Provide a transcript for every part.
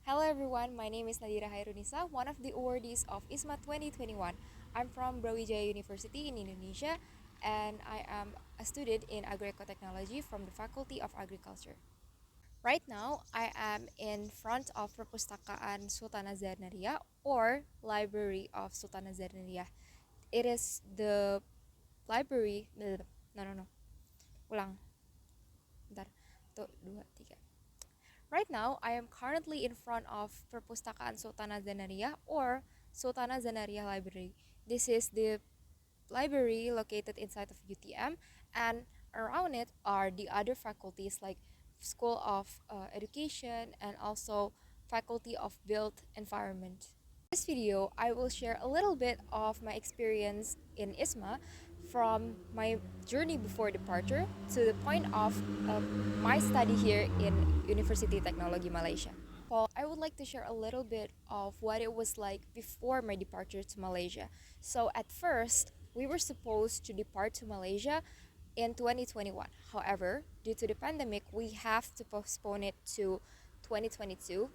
Hello everyone, my name is Nadhira, one of the awardees of IISMA 2021. I'm from Brawijaya University in Indonesia and I am a student in Technology from the Faculty of Agriculture. Right now, I am in front of Perpustakaan Sultan Azhar or Library of Sultan Azhar. It is the library, no, ulang, bentar, tuh, dua, tiga. Right now, I am currently in front of Perpustakaan Sultana Zanaria or Sultana Zanaria Library. This is the library located inside of UTM, and around it are the other faculties like School of Education and also Faculty of Built Environment. In this video, I will share a little bit of my experience in ISMA from my journey before departure to the point of my study here in Universiti Teknologi Malaysia. Paul, I would like to share a little bit of what it was like before my departure to Malaysia. So at first, we were supposed to depart to Malaysia in 2021. However, due to the pandemic, we have to postpone it to 2022.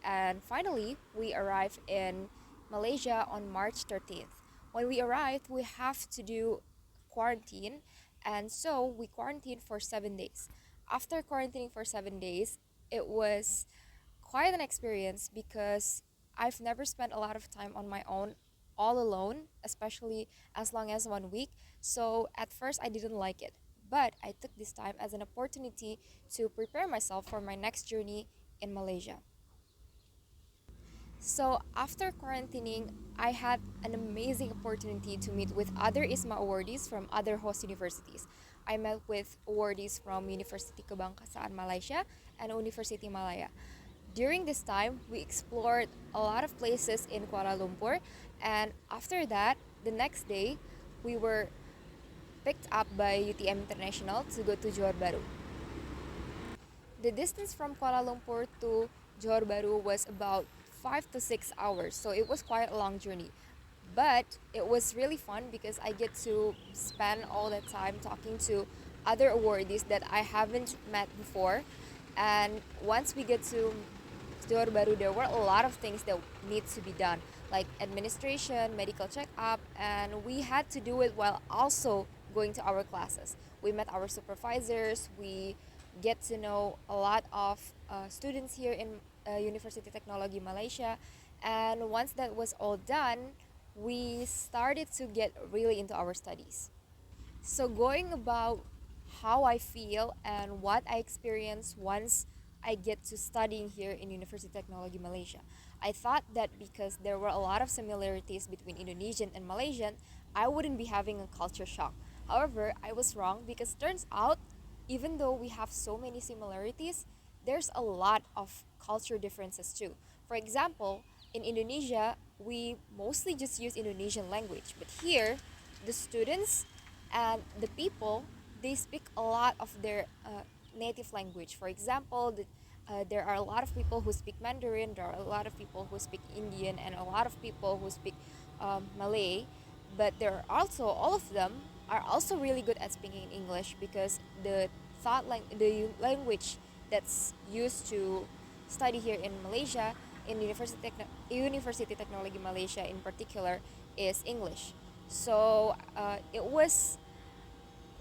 And finally, we arrived in Malaysia on March 13th. When we arrived, we have to do quarantine, and so we quarantined for 7 days. After quarantining for 7 days, it was quite an experience because I've never spent a lot of time on my own all alone, especially as long as 1 week. So at first I didn't like it, but I took this time as an opportunity to prepare myself for my next journey in Malaysia. So after quarantining, I had an amazing opportunity to meet with other ISMA awardees from other host universities. I met with awardees from Universiti Kebangsaan Malaysia and Universiti Malaya. During this time, we explored a lot of places in Kuala Lumpur, and after that, the next day, we were picked up by UTM International to go to Johor Bahru. The distance from Kuala Lumpur to Johor Bahru was about 5 to 6 hours, so it was quite a long journey. But it was really fun because I get to spend all that time talking to other awardees that I haven't met before. And once we get to Johor Bahru, there were a lot of things that need to be done, like administration, medical checkup, and we had to do it while also going to our classes. We met our supervisors, we get to know a lot of students here in Universiti Teknologi Malaysia, and once that was all done, we started to get really into our studies. So going about how I feel and what I experience once I get to studying here in University Technology Malaysia. I thought that because there were a lot of similarities between Indonesian and Malaysian, I wouldn't be having a culture shock. However, I was wrong because turns out even though we have so many similarities, there's a lot of culture differences too. For example, in Indonesia, we mostly just use Indonesian language, but here the students and the people, they speak a lot of their native language. For example, there are a lot of people who speak Mandarin, there are a lot of people who speak Indian, and a lot of people who speak Malay. But there are also, all of them are also really good at speaking English because the language that's used to study here in Malaysia, in University Technology Malaysia in particular, is English. So it was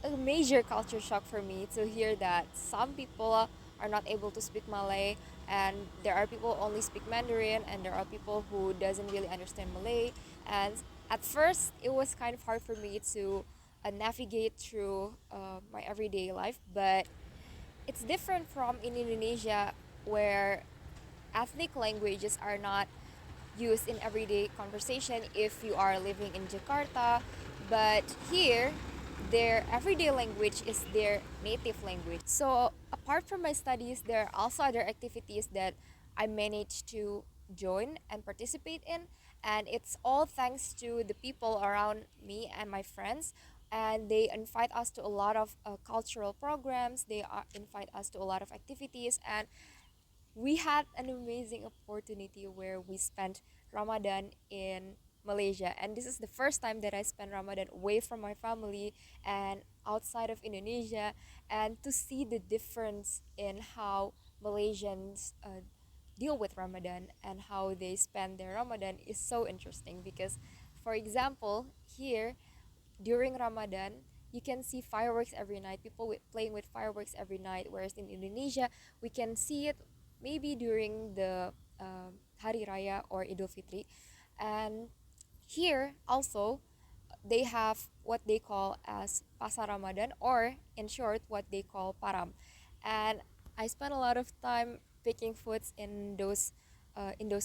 a major culture shock for me to hear that some people are not able to speak Malay, and there are people who only speak Mandarin, and there are people who doesn't really understand Malay. And at first it was kind of hard for me to navigate through my everyday life, but it's different from in Indonesia where ethnic languages are not used in everyday conversation if you are living in Jakarta, but here their everyday language is their native language. So apart from my studies, there are also other activities that I managed to join and participate in, and it's all thanks to the people around me and my friends, and they invite us to a lot of cultural programs, invite us to a lot of activities, and we had an amazing opportunity where we spent Ramadan in Malaysia. And this is the first time that I spent Ramadan away from my family and outside of Indonesia, and to see the difference in how Malaysians deal with Ramadan and how they spend their Ramadan is so interesting because, for example, here during Ramadan, you can see fireworks every night, people playing with fireworks every night, whereas in Indonesia, we can see it maybe during the Hari Raya or Idul Fitri. And here also, they have what they call as Pasar Ramadan, or in short, what they call Param. And I spent a lot of time picking foods in those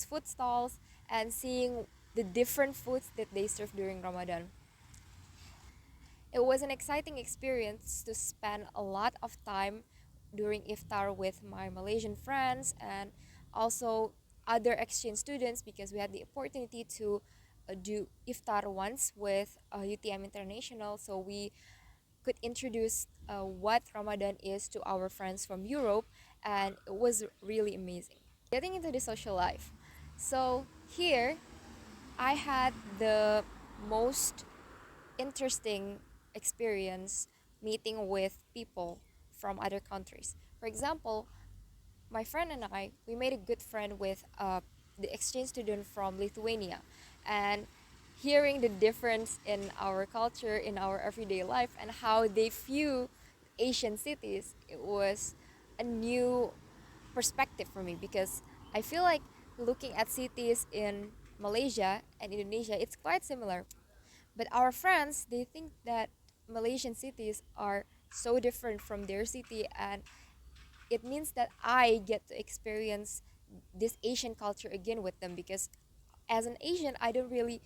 food stalls and seeing the different foods that they serve during Ramadan. It was an exciting experience to spend a lot of time during iftar with my Malaysian friends and also other exchange students because we had the opportunity to do iftar once with UTM International. So we could introduce what Ramadan is to our friends from Europe, and it was really amazing. Getting into the social life. So here, I had the most interesting experience meeting with people from other countries. For example, my friend and I, we made a good friend with the exchange student from Lithuania, and hearing the difference in our culture, in our everyday life, and how they view Asian cities, it was a new perspective for me because I feel like looking at cities in Malaysia and Indonesia, it's quite similar. But our friends, they think that Malaysian cities are so different from their city, and it means that I get to experience this Asian culture again with them because as an Asian, I don't really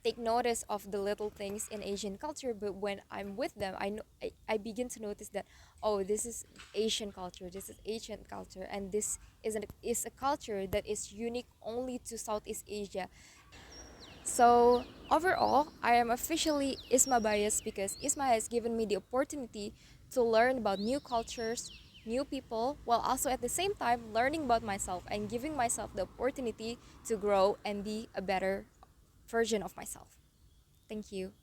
take notice of the little things in Asian culture, but when I'm with them, I begin to notice that, oh, this is Asian culture, this is Asian culture, and this is a culture that is unique only to Southeast Asia. So overall, I am officially ISMA biased because ISMA has given me the opportunity to learn about new cultures, new people, while also at the same time learning about myself and giving myself the opportunity to grow and be a better version of myself. Thank you.